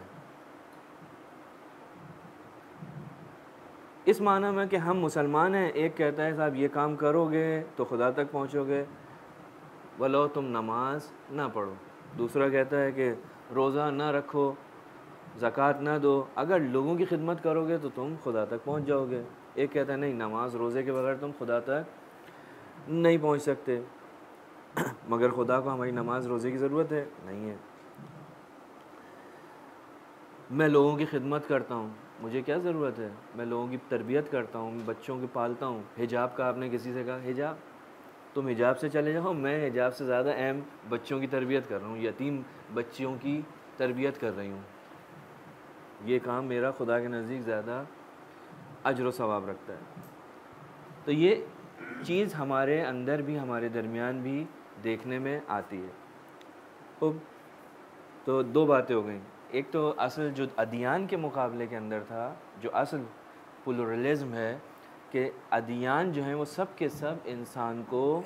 اس معنی میں کہ ہم مسلمان ہیں، ایک کہتا ہے صاحب یہ کام کرو گے تو خدا تک پہنچو گے ولو تم نماز نہ پڑھو. دوسرا کہتا ہے کہ روزہ نہ رکھو، زکوٰۃ نہ دو، اگر لوگوں کی خدمت کرو گے تو تم خدا تک پہنچ جاؤ گے. ایک کہتا ہے نہیں، نماز روزے کے بغیر تم خدا تک نہیں پہنچ سکتے. مگر خدا کو ہماری نماز روزے کی ضرورت ہے؟ نہیں ہے. میں لوگوں کی خدمت کرتا ہوں، مجھے کیا ضرورت ہے؟ میں لوگوں کی تربیت کرتا ہوں، بچوں کی پالتا ہوں. حجاب کا آپ نے کسی سے کہا حجاب، تم حجاب سے چلے جاؤ، میں حجاب سے زیادہ اہم بچوں کی تربیت کر رہا ہوں، یتیم بچیوں کی تربیت کر رہی ہوں. یہ کام میرا خدا کے نزدیک زیادہ اجر و ثواب رکھتا ہے. تو یہ چیز ہمارے اندر بھی، ہمارے درمیان بھی دیکھنے میں آتی ہے. تو 2 باتیں ہو گئیں. ایک تو اصل جو ادیان کے مقابلے کے اندر تھا، جو اصل پلورلزم ہے کہ ادیان جو ہیں وہ سب کے سب انسان کو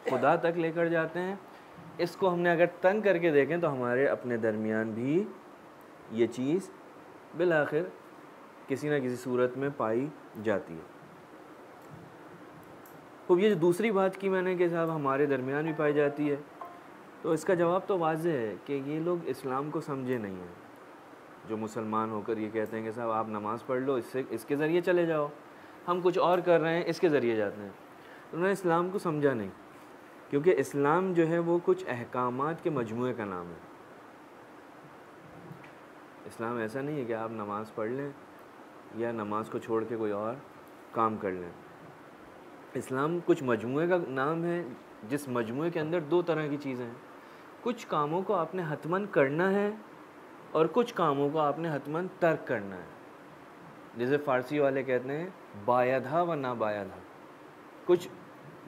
خدا تک لے کر جاتے ہیں. اس کو ہم نے اگر تنگ کر کے دیکھیں تو ہمارے اپنے درمیان بھی یہ چیز بالآخر کسی نہ کسی صورت میں پائی جاتی ہے. خوب، یہ جو دوسری بات کی میں نے کہ صاحب ہمارے درمیان بھی پائی جاتی ہے، تو اس کا جواب تو واضح ہے کہ یہ لوگ اسلام کو سمجھے نہیں ہیں. جو مسلمان ہو کر یہ کہتے ہیں کہ صاحب آپ نماز پڑھ لو، اس کے ذریعے چلے جاؤ، ہم کچھ اور کر رہے ہیں اس کے ذریعے جاتے ہیں. انہوں نے اسلام کو سمجھا نہیں، کیونکہ اسلام جو ہے وہ کچھ احکامات کے مجموعے کا نام ہے. اسلام ایسا نہیں ہے کہ آپ نماز پڑھ لیں یا نماز کو چھوڑ کے کوئی اور کام کر لیں. اسلام کچھ مجموعے کا نام ہے، جس مجموعے کے اندر 2 طرح کی چیزیں ہیں. کچھ کاموں کو آپ نے حتماً کرنا ہے اور کچھ کاموں کو آپ نے حتماً ترک کرنا ہے. جیسے فارسی والے کہتے ہیں بایدھا و نا بایدھا. کچھ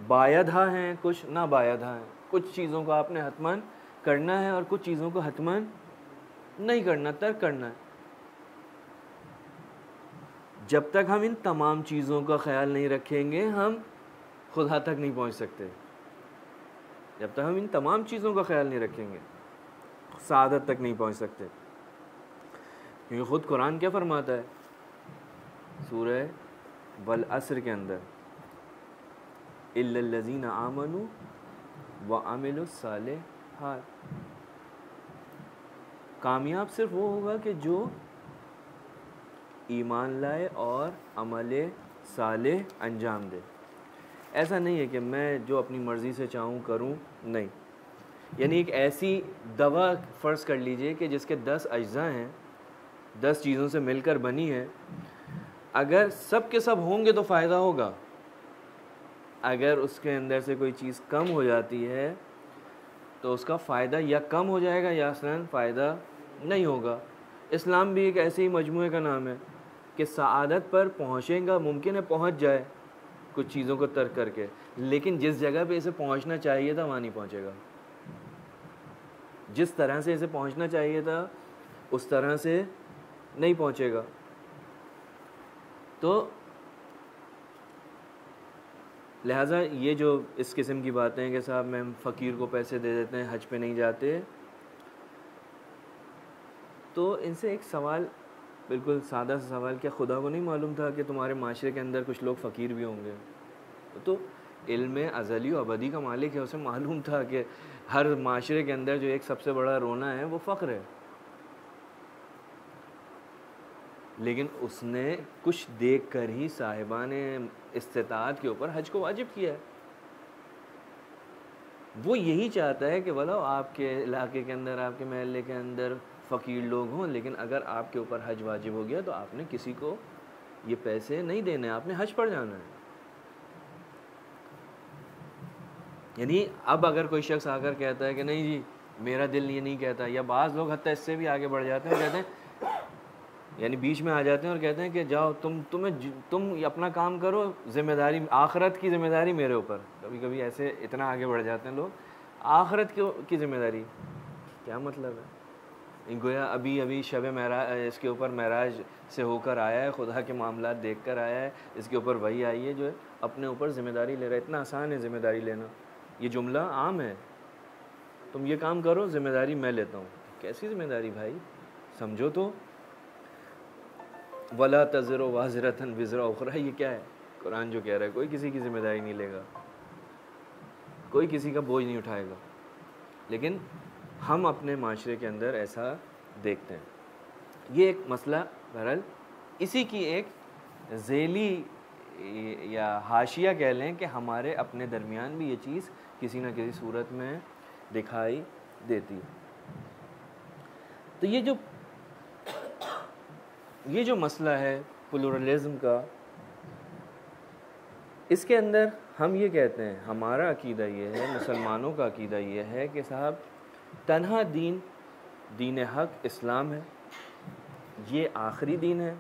بایدھا ہیں، کچھ نا بایدھا ہیں. کچھ چیزوں کو آپ نے حتماً کرنا ہے اور کچھ چیزوں کو حتماً نہیں کرنا، ترک کرنا ہے. جب تک ہم ان تمام چیزوں کا خیال نہیں رکھیں گے ہم خدا تک نہیں پہنچ سکتے. جب تک ہم ان تمام چیزوں کا خیال نہیں رکھیں گے سعادت تک نہیں پہنچ سکتے. کیونکہ خود قرآن کیا فرماتا ہے سورہ والعصر کے اندر، الا الذین آمنوا وعملوا الصالحات. کامیاب صرف وہ ہوگا کہ جو ایمان لائے اور عمل صالح انجام دے. ایسا نہیں ہے کہ میں جو اپنی مرضی سے چاہوں کروں, نہیں. یعنی ایک ایسی دوا فرض کر لیجئے کہ جس کے 10 اجزاء ہیں, 10 چیزوں سے مل کر بنی ہے, اگر سب کے سب ہوں گے تو فائدہ ہوگا, اگر اس کے اندر سے کوئی چیز کم ہو جاتی ہے تو اس کا فائدہ یا کم ہو جائے گا یا اصلاً فائدہ نہیں ہوگا. اسلام بھی ایک ایسے ہی مجموعے کا نام ہے کہ سعادت پر پہنچے گا, ممکن ہے پہنچ جائے کچھ چیزوں کو ترک کر کے, لیکن جس جگہ پہ اسے پہنچنا چاہیے تھا وہاں نہیں پہنچے گا. جس طرح سے اسے پہنچنا چاہیے تھا اس طرح سے نہیں پہنچے گا. تو لہٰذا یہ جو اس قسم کی باتیں ہیں کہ صاحب میں فقیر کو پیسے دے دیتے ہیں, حج پہ نہیں جاتے, تو ان سے ایک سوال, بالکل سادہ سا سوال, کیا خدا کو نہیں معلوم تھا کہ تمہارے معاشرے کے اندر کچھ لوگ فقیر بھی ہوں گے؟ تو علم ازلی و ابدی کا مالک ہے, اسے معلوم تھا کہ ہر معاشرے کے اندر جو ایک سب سے بڑا رونا ہے وہ فقر ہے, لیکن اس نے کچھ دیکھ کر ہی صاحبان استطاعت کے اوپر حج کو واجب کیا ہے. وہ یہی چاہتا ہے کہ ولو آپ کے علاقے کے اندر, آپ کے محلے کے اندر فقیر لوگ ہوں, لیکن اگر آپ کے اوپر حج واجب ہو گیا تو آپ نے کسی کو یہ پیسے نہیں دینے, آپ نے حج پر جانا ہے. یعنی اب اگر کوئی شخص آ کر کہتا ہے کہ نہیں جی میرا دل یہ نہیں کہتا, یا بعض لوگ حتیٰ اس سے بھی آگے بڑھ جاتے ہیں, کہتے ہیں یعنی بیچ میں آ جاتے ہیں اور کہتے ہیں کہ جاؤ تم اپنا کام کرو, ذمہ داری آخرت کی ذمہ داری میرے اوپر. کبھی کبھی ایسے اتنا آگے بڑھ جاتے ہیں لوگ, آخرت کی ذمہ داری کیا مطلب ہے؟ گویا ابھی شب معراج اس کے اوپر معراج سے ہو کر آیا ہے, خدا کے معاملات دیکھ کر آیا ہے, اس کے اوپر وہی آئی ہے جو ہے اپنے اوپر ذمہ داری لے رہا ہے. اتنا آسان ہے ذمہ داری لینا, یہ جملہ عام ہے, تم یہ کام کرو ذمہ داری میں لیتا ہوں. کیسی ذمہ داری بھائی, سمجھو تو. وَلَا تَزِرُ وَازِرَةٌ وِزْرَ أُخْرَىٰ, یہ کیا ہے؟ قرآن جو کہہ رہا ہے کوئی کسی کی ذمہ داری نہیں لے گا, کوئی کسی کا بوجھ نہیں اٹھائے گا. لیکن ہم اپنے معاشرے کے اندر ایسا دیکھتے ہیں. یہ ایک مسئلہ بہرحال اسی کی ایک ذیلی یا حاشیہ کہہ لیں کہ ہمارے اپنے درمیان بھی یہ چیز کسی نہ کسی صورت میں دکھائی دیتی ہے. تو یہ جو مسئلہ ہے پلورلزم کا, اس کے اندر ہم یہ کہتے ہیں, ہمارا عقیدہ یہ ہے, مسلمانوں کا عقیدہ یہ ہے کہ صاحب تنہا دین حق اسلام ہے, یہ آخری دین ہے,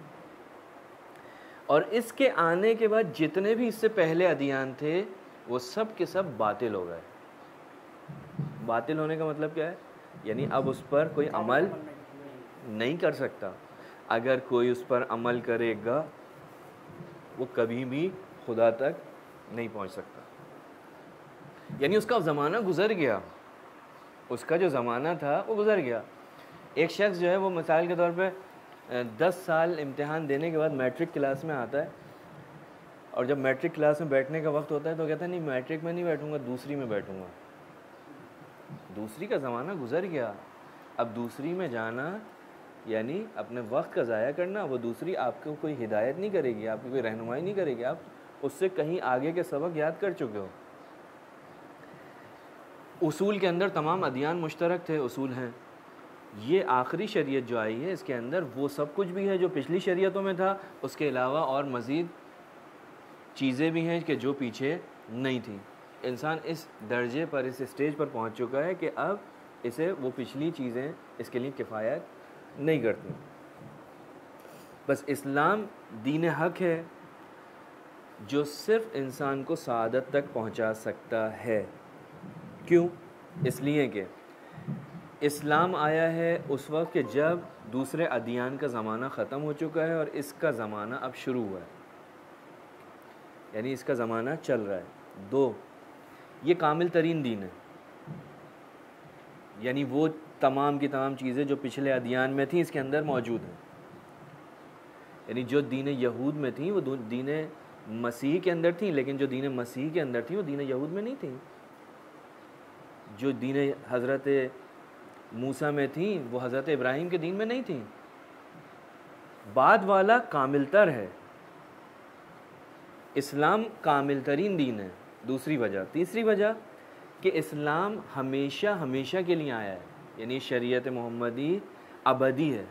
اور اس کے آنے کے بعد جتنے بھی اس سے پہلے ادیان تھے وہ سب کے سب باطل ہو گئے. باطل ہونے کا مطلب کیا ہے؟ یعنی اب اس پر کوئی عمل نہیں کر سکتا. اگر کوئی اس پر عمل کرے گا وہ کبھی بھی خدا تک نہیں پہنچ سکتا. یعنی اس کا زمانہ گزر گیا, اس کا جو زمانہ تھا وہ گزر گیا. ایک شخص جو ہے وہ مثال کے طور پہ 10 سال امتحان دینے کے بعد میٹرک کلاس میں آتا ہے, اور جب میٹرک کلاس میں بیٹھنے کا وقت ہوتا ہے تو کہتا ہے نہیں میٹرک میں نہیں بیٹھوں گا, دوسری میں بیٹھوں گا. دوسری کا زمانہ گزر گیا. اب دوسری میں جانا یعنی اپنے وقت کا ضائع کرنا. وہ دوسری آپ کو کوئی ہدایت نہیں کرے گی, آپ کی کوئی رہنمائی نہیں کرے گی, آپ اس سے کہیں آگے کے سبق یاد کر چکے ہو. اصول کے اندر تمام ادیان مشترک تھے, اصول ہیں. یہ آخری شریعت جو آئی ہے اس کے اندر وہ سب کچھ بھی ہے جو پچھلی شریعتوں میں تھا, اس کے علاوہ اور مزید چیزیں بھی ہیں کہ جو پیچھے نہیں تھیں. انسان اس درجے پر, اس اسٹیج پر پہنچ چکا ہے کہ اب اسے وہ پچھلی چیزیں اس کے لیے کفایت نہیں کرتی. بس اسلام دین حق ہے جو صرف انسان کو سعادت تک پہنچا سکتا ہے. کیوں؟ اس لیے کہ اسلام آیا ہے اس وقت کہ جب دوسرے ادیان کا زمانہ ختم ہو چکا ہے اور اس کا زمانہ اب شروع ہوا ہے, یعنی اس کا زمانہ چل رہا ہے. 2, یہ کامل ترین دین ہے, یعنی وہ تمام کی تمام چیزیں جو پچھلے ادیان میں تھیں اس کے اندر موجود ہیں. یعنی جو دین یہود میں تھیں وہ دین مسیح کے اندر تھیں, لیکن جو دین مسیح کے اندر تھیں وہ دین یہود میں نہیں تھیں. جو دین حضرت موسیٰ میں تھیں وہ حضرت ابراہیم کے دین میں نہیں تھیں. بعد والا کامل تر ہے. اسلام کامل ترین دین ہے. دوسری وجہ. تیسری وجہ کہ اسلام ہمیشہ ہمیشہ کے لیے آیا ہے, یعنی شریعت محمدی ابدی ہے,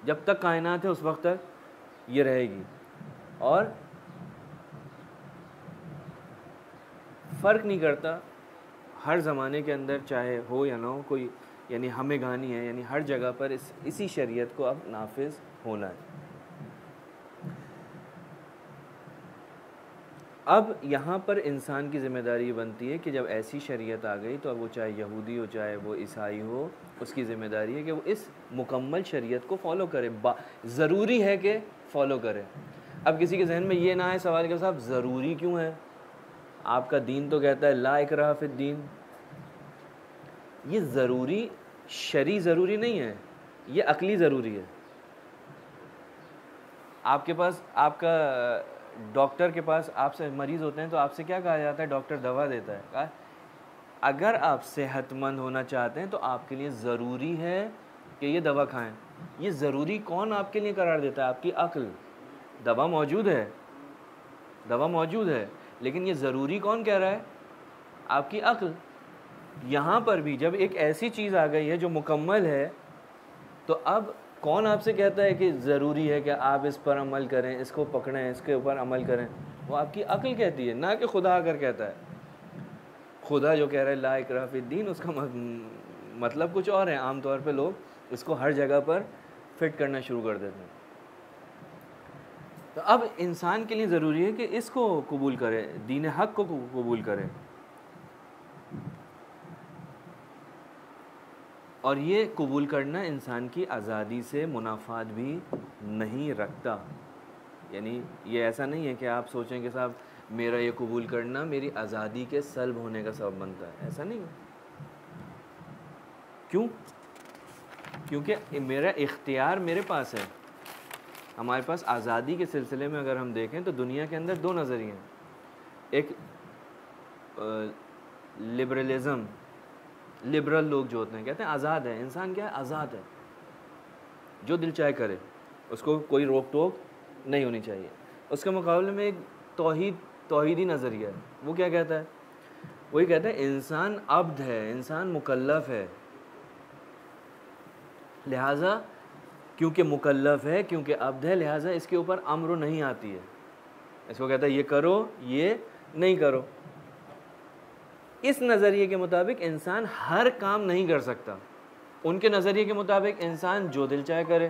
جب تک کائنات ہے اس وقت تک یہ رہے گی, اور فرق نہیں کرتا ہر زمانے کے اندر چاہے ہو یا نہ ہو کوئی, یعنی ہمیں گانی ہے, یعنی ہر جگہ پر اسی شریعت کو اب نافذ ہونا ہے. اب یہاں پر انسان کی ذمہ داری بنتی ہے کہ جب ایسی شریعت آ گئی تو اب وہ چاہے یہودی ہو چاہے وہ عیسائی ہو, اس کی ذمہ داری ہے کہ وہ اس مکمل شریعت کو فالو کرے. ضروری ہے کہ فالو کرے. اب کسی کے ذہن میں یہ نہ آئے سوال کہ صاحب ضروری کیوں ہے, آپ کا دین تو کہتا ہے لا اکراہ فی الدین. یہ ضروری شرعی ضروری نہیں ہے, یہ عقلی ضروری ہے. آپ کے پاس, آپ کا ڈاکٹر کے پاس آپ سے مریض ہوتے ہیں تو آپ سے کیا کہا جاتا ہے؟ ڈاکٹر دوا دیتا ہے. کہا اگر آپ صحت مند ہونا چاہتے ہیں تو آپ کے لیے ضروری ہے کہ یہ دوا کھائیں. یہ ضروری کون آپ کے لیے قرار دیتا ہے؟ آپ کی عقل. دوا موجود ہے, دوا موجود ہے, لیکن یہ ضروری کون کہہ رہا ہے؟ آپ کی عقل. یہاں پر بھی جب ایک ایسی چیز آ گئی ہے جو مکمل ہے, تو اب کون آپ سے کہتا ہے کہ ضروری ہے کہ آپ اس پر عمل کریں, اس کو پکڑیں, اس کے اوپر عمل کریں؟ وہ آپ کی عقل کہتی ہے, نہ کہ خدا آ کر کہتا ہے. خدا جو کہہ رہا ہے لا اکراہ فی الدین, اس کا مطلب کچھ اور ہے. عام طور پہ لوگ اس کو ہر جگہ پر فٹ کرنا شروع کر دیتے ہیں. تو اب انسان کے لیے ضروری ہے کہ اس کو قبول کرے, دین حق کو قبول کرے. اور یہ قبول کرنا انسان کی آزادی سے منافات بھی نہیں رکھتا. یعنی یہ ایسا نہیں ہے کہ آپ سوچیں کہ صاحب میرا یہ قبول کرنا میری آزادی کے سلب ہونے کا سبب بنتا ہے. ایسا نہیں ہے. کیوں؟ کیونکہ میرا اختیار میرے پاس ہے. ہمارے پاس آزادی کے سلسلے میں اگر ہم دیکھیں تو دنیا کے اندر دو نظریے ہیں. ایک لبرلزم, لبرل لوگ جو ہوتے ہیں کہتے ہیں آزاد ہے انسان. کیا ہے؟ آزاد ہے, جو دل چاہے کرے, اس کو کوئی روک ٹوک نہیں ہونی چاہیے. اس کے مقابلے میں ایک توحیدی نظریہ ہے. وہ کیا کہتا ہے؟ وہی کہتا ہے انسان عبد ہے, انسان مکلف ہے, لہٰذا کیونکہ مکلف ہے, کیونکہ عبد ہے, لہٰذا اس کے اوپر امر نہیں آتی ہے. اس کو کہتا ہے یہ کرو, یہ نہیں کرو. اس نظریے کے مطابق انسان ہر کام نہیں کر سکتا. ان کے نظریے کے مطابق انسان جو دل چاہے کرے,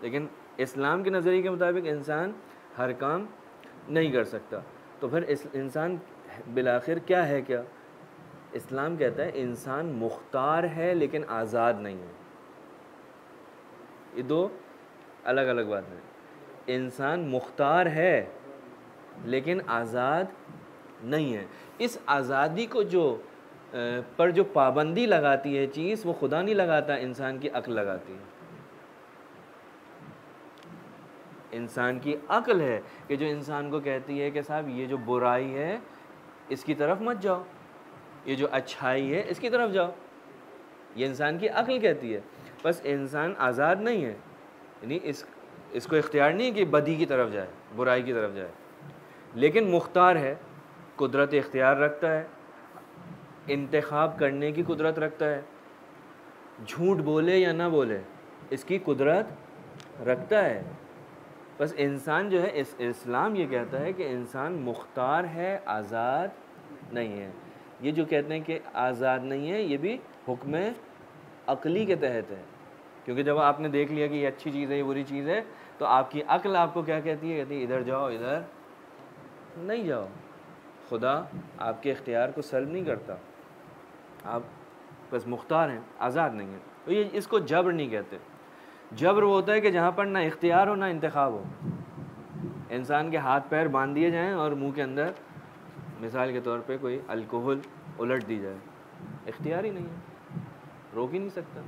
لیکن اسلام کے نظریے کے مطابق انسان ہر کام نہیں کر سکتا. تو پھر انسان بالآخر کیا ہے؟ کیا اسلام کہتا ہے انسان مختار ہے لیکن آزاد نہیں ہے. یہ دو الگ الگ باتیں ہیں. انسان مختار ہے لیکن آزاد نہیں ہے. اس آزادی کو جو پابندی لگاتی ہے چیز, وہ خدا نہیں لگاتا, انسان کی عقل لگاتی ہے. انسان کی عقل ہے کہ جو انسان کو کہتی ہے کہ صاحب یہ جو برائی ہے اس کی طرف مت جاؤ, یہ جو اچھائی ہے اس کی طرف جاؤ. یہ انسان کی عقل کہتی ہے. بس انسان آزاد نہیں ہے, یعنی اس کو اختیار نہیں ہے کہ بدی کی طرف جائے, برائی کی طرف جائے, لیکن مختار ہے, قدرت اختیار رکھتا ہے, انتخاب کرنے کی قدرت رکھتا ہے, جھوٹ بولے یا نہ بولے اس کی قدرت رکھتا ہے. بس انسان جو ہے, اسلام یہ کہتا ہے کہ انسان مختار ہے, آزاد نہیں ہے. یہ جو کہتے ہیں کہ آزاد نہیں ہے, یہ بھی حکم عقلی کے تحت ہے. کیونکہ جب آپ نے دیکھ لیا کہ یہ اچھی چیز ہے, یہ بری چیز ہے, تو آپ کی عقل آپ کو کیا کہتی ہے؟ کہتی ہے ادھر جاؤ, ادھر نہیں جاؤ. خدا آپ کے اختیار کو سلب نہیں کرتا, آپ بس مختار ہیں, آزاد نہیں ہیں. تو یہ اس کو جبر نہیں کہتے. جبر وہ ہوتا ہے کہ جہاں پر نہ اختیار ہو نہ انتخاب ہو. انسان کے ہاتھ پیر باندھ دیے جائیں اور منہ کے اندر مثال کے طور پہ کوئی الکوہل الٹ دی جائے, اختیار ہی نہیں ہے, روک ہی نہیں سکتا.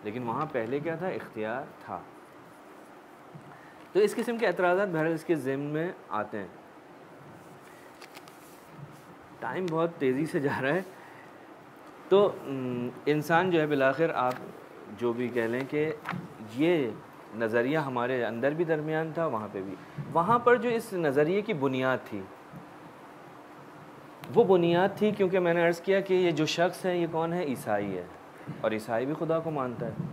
لیکن وہاں پہلے کیا تھا؟ اختیار تھا. تو اس قسم کے اعتراضات بہرحال اس کے ضمن میں آتے ہیں. ٹائم بہت تیزی سے جا رہا ہے, تو انسان جو ہے بالآخر آپ جو بھی کہہ لیں کہ یہ نظریہ ہمارے اندر بھی درمیان تھا، وہاں پہ بھی. وہاں پر جو اس نظریے کی بنیاد تھی وہ بنیاد تھی، کیونکہ میں نے عرض کیا کہ یہ جو شخص ہے یہ کون ہے؟ عیسائی ہے، اور عیسائی بھی خدا کو مانتا ہے.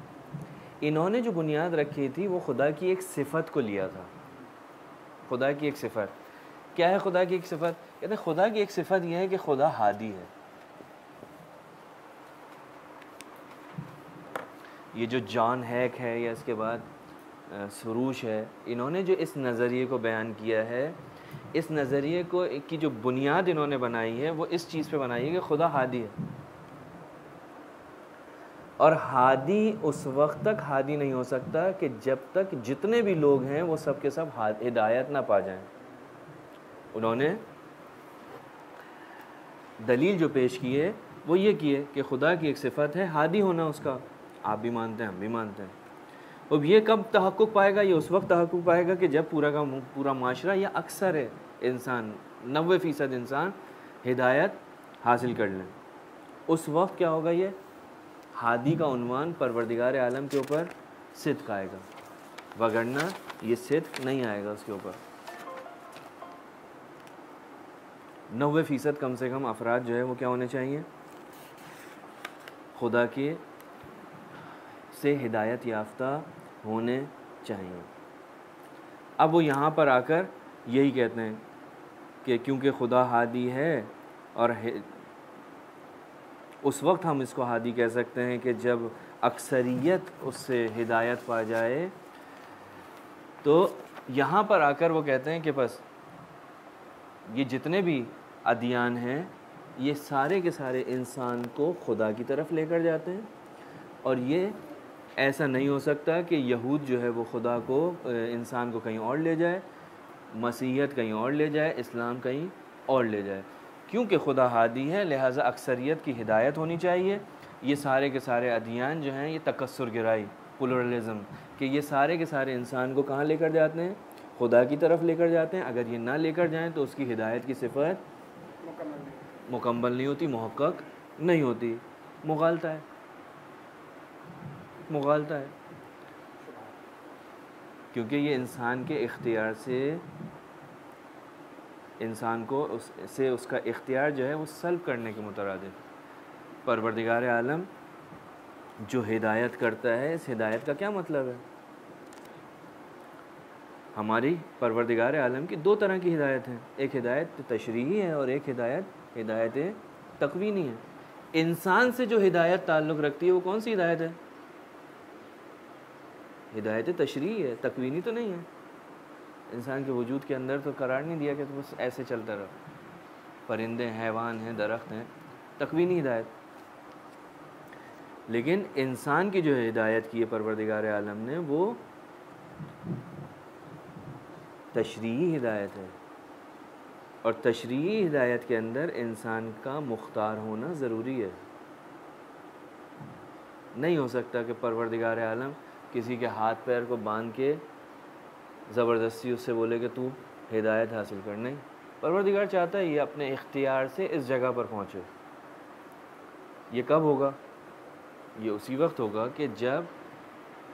انہوں نے جو بنیاد رکھی تھی وہ خدا کی ایک صفت کو لیا تھا. خدا کی ایک صفت کیا ہے؟ خدا کی ایک صفت کہتے ہیں خدا کی ایک صفت یہ ہے کہ خدا ہادی ہے. یہ جو جان ہیک ہے یا اس کے بعد سروش ہے، انہوں نے جو اس نظریے کو بیان کیا ہے، اس نظریے کو کی جو بنیاد انہوں نے بنائی ہے وہ اس چیز پہ بنائی ہے کہ خدا ہادی ہے. اور ہادی اس وقت تک ہادی نہیں ہو سکتا کہ جب تک جتنے بھی لوگ ہیں وہ سب کے سب ہدایت نہ پا جائیں. انہوں نے دلیل جو پیش کی ہے وہ یہ کی ہے کہ خدا کی ایک صفت ہے ہادی ہونا اس کا. آپ بھی مانتے ہیں، ہم بھی مانتے ہیں. اب یہ کب تحقق پائے گا؟ یہ اس وقت تحقق پائے گا کہ جب پورا کا پورا معاشرہ یا اکثر ہے انسان 90% انسان ہدایت حاصل کر لیں. اس وقت کیا ہوگا؟ یہ ہادی کا عنوان پروردگار عالم کے اوپر صدق آئے گا، وگرنہ یہ صدق نہیں آئے گا اس کے اوپر. 90% کم سے کم افراد جو ہے وہ کیا ہونے چاہیے؟ خدا کے سے ہدایت یافتہ ہونے چاہیے. اب وہ یہاں پر آ کر یہی کہتے ہیں کہ کیونکہ خدا ہادی ہے، اور اس وقت ہم اس کو ہادی کہہ سکتے ہیں کہ جب اکثریت اس سے ہدایت پا جائے. تو یہاں پر آ کر وہ کہتے ہیں کہ بس یہ جتنے بھی ادیان ہیں یہ سارے کے سارے انسان کو خدا کی طرف لے کر جاتے ہیں، اور یہ ایسا نہیں ہو سکتا کہ یہود جو ہے وہ خدا کو انسان کو کہیں اور لے جائے، مسیحیت کہیں اور لے جائے، اسلام کہیں اور لے جائے. کیونکہ خدا ہادی ہے لہٰذا اکثریت کی ہدایت ہونی چاہیے. یہ سارے کے سارے ادیان جو ہیں یہ تکثر گرائی، پلورلزم، کہ یہ سارے کے سارے انسان کو کہاں لے کر جاتے ہیں؟ خدا کی طرف لے کر جاتے ہیں. اگر یہ نہ لے کر جائیں تو اس کی ہدایت کی صفت مکمل نہیں ہوتی، محقق نہیں ہوتی. مغالطہ ہے، مغالطہ ہے، کیونکہ یہ انسان کے اختیار سے انسان کو اس کا اختیار جو ہے وہ سلب کرنے کے مترادف. پروردگار عالم جو ہدایت کرتا ہے، اس ہدایت کا کیا مطلب ہے؟ ہماری پروردگار عالم کی دو طرح کی ہدایت ہیں، ایک ہدایت تشریعی ہے اور ایک ہدایت تکوینی ہے. انسان سے جو ہدایت تعلق رکھتی ہے وہ کون سی ہدایت ہے؟ ہدایت تشریعی ہے، تکوینی تو نہیں ہے. انسان کے وجود کے اندر تو قرار نہیں دیا کہ تو بس ایسے چلتا رہا. پرندے، حیوان ہیں، درخت ہیں، تکوینی ہدایت. لیکن انسان کی جو ہدایت کی ہے پروردگار عالم نے وہ تشریعی ہدایت ہے، اور تشریعی ہدایت کے اندر انسان کا مختار ہونا ضروری ہے. نہیں ہو سکتا کہ پروردگار عالم کسی کے ہاتھ پیر کو باندھ کے زبردستی اس سے بولے کہ تو ہدایت حاصل کر. نہیں، پروردگار چاہتا ہے یہ اپنے اختیار سے اس جگہ پر پہنچے. یہ کب ہوگا؟ یہ اسی وقت ہوگا کہ جب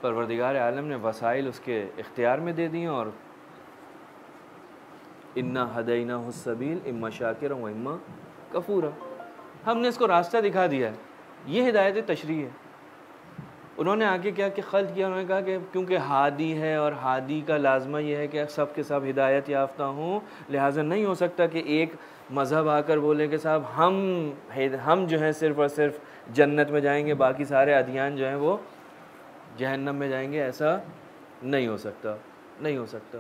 پروردگار عالم نے وسائل اس کے اختیار میں دے دیں، اور انا ہدیناہ السبیل اما شاکرا و اما کفورا، ہم نے اس کو راستہ دکھا دیا ہے. یہ ہدایت تشریع ہے. انہوں نے آگے کیا کہ خلط کیا، انہوں نے کہا کہ کیونکہ ہادی ہے اور ہادی کا لازمہ یہ ہے کہ سب کے سب ہدایت یافتہ ہوں، لہٰذا نہیں ہو سکتا کہ ایک مذہب آ کر بولے کہ صاحب ہم جو ہیں صرف اور صرف جنت میں جائیں گے، باقی سارے ادیان جو ہیں وہ جہنم میں جائیں گے. ایسا نہیں ہو سکتا، نہیں ہو سکتا.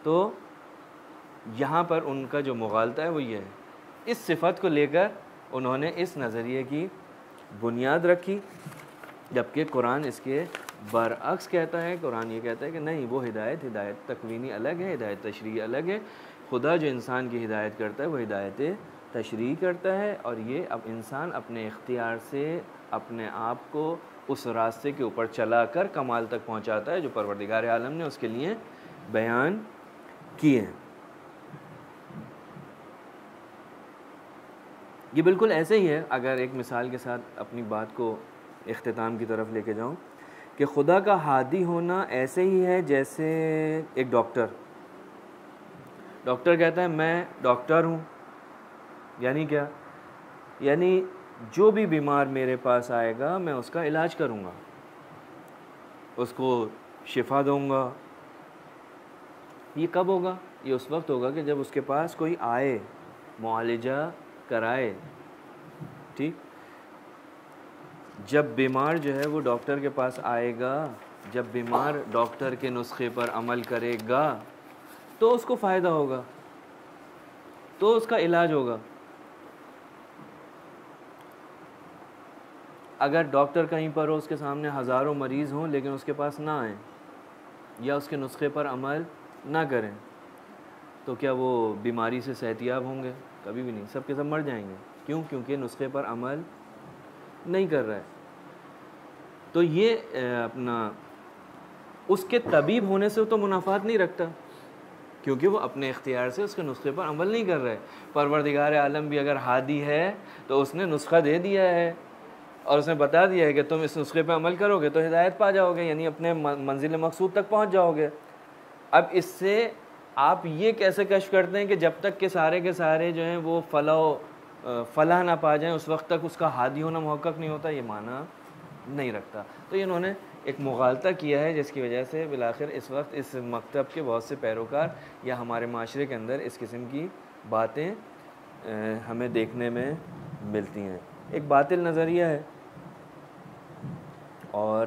تو یہاں پر ان کا جو مغالطہ ہے وہ یہ ہے. اس صفت کو لے کر انہوں نے اس نظریے کی بنیاد رکھی، جبکہ قرآن اس کے برعکس کہتا ہے. قرآن یہ کہتا ہے کہ نہیں، وہ ہدایت تکوینی الگ ہے، ہدایت تشریعی الگ ہے. خدا جو انسان کی ہدایت کرتا ہے وہ ہدایت تشریعی کرتا ہے، اور یہ اب انسان اپنے اختیار سے اپنے آپ کو اس راستے کے اوپر چلا کر کمال تک پہنچاتا ہے جو پروردگار عالم نے اس کے لیے بیان کیے ہیں. یہ بالکل ایسے ہی ہے. اگر ایک مثال کے ساتھ اپنی بات کو اختتام کی طرف لے کے جاؤں کہ خدا کا ہادی ہونا ایسے ہی ہے جیسے ایک ڈاکٹر کہتا ہے میں ڈاکٹر ہوں، یعنی کیا؟ یعنی جو بھی بیمار میرے پاس آئے گا میں اس کا علاج کروں گا، اس کو شفا دوں گا۔ یہ کب ہوگا؟ یہ اس وقت ہوگا کہ جب اس کے پاس کوئی آئے، معالجہ کرائے، ٹھیک؟ جب بیمار جو ہے وہ ڈاکٹر کے پاس آئے گا، جب بیمار ڈاکٹر کے نسخے پر عمل کرے گا تو اس کو فائدہ ہوگا، تو اس کا علاج ہوگا۔ اگر ڈاکٹر کہیں پر ہو، اس کے سامنے ہزاروں مریض ہوں لیکن اس کے پاس نہ آئیں یا اس کے نسخے پر عمل نہ کریں، تو کیا وہ بیماری سے صحتیاب ہوں گے؟ کبھی بھی نہیں، سب کے سب مر جائیں گے۔ کیوں؟ کیونکہ نسخے پر عمل نہیں کر رہا ہے۔ تو یہ اپنا اس کے طبیب ہونے سے تو منافات نہیں رکھتا، کیونکہ وہ اپنے اختیار سے اس کے نسخے پر عمل نہیں کر رہے۔ پروردگار عالم بھی اگر ہادی ہے تو اس نے نسخہ دے دیا ہے اور اس نے بتا دیا ہے کہ تم اس نسخے پہ عمل کرو گے تو ہدایت پا جاؤ گے، یعنی اپنے منزل مقصود تک پہنچ جاؤ گے۔ اب اس سے آپ یہ کیسے کشف کرتے ہیں کہ جب تک کہ سارے کے سارے جو ہیں وہ فلاح نہ پا جائیں اس وقت تک اس کا ہادی ہونا محقق نہیں ہوتا؟ یہ معنی نہیں رکھتا۔ تو انہوں نے ایک مغالطہ کیا ہے جس کی وجہ سے بالآخر اس وقت اس مکتب کے بہت سے پیروکار یا ہمارے معاشرے کے اندر اس قسم کی باتیں ہمیں دیکھنے میں ملتی ہیں۔ ایک باطل نظریہ ہے، اور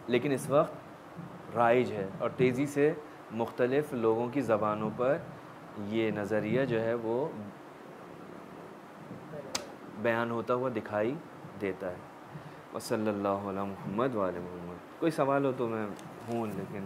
لیکن اس وقت رائج ہے اور تیزی سے مختلف لوگوں کی زبانوں پر یہ نظریہ جو ہے وہ بیان ہوتا ہوا دکھائی دیتا ہے۔ وصلی اللہ علی محمد وآل محمد۔ کوئی سوال ہو تو میں ہوں، لیکن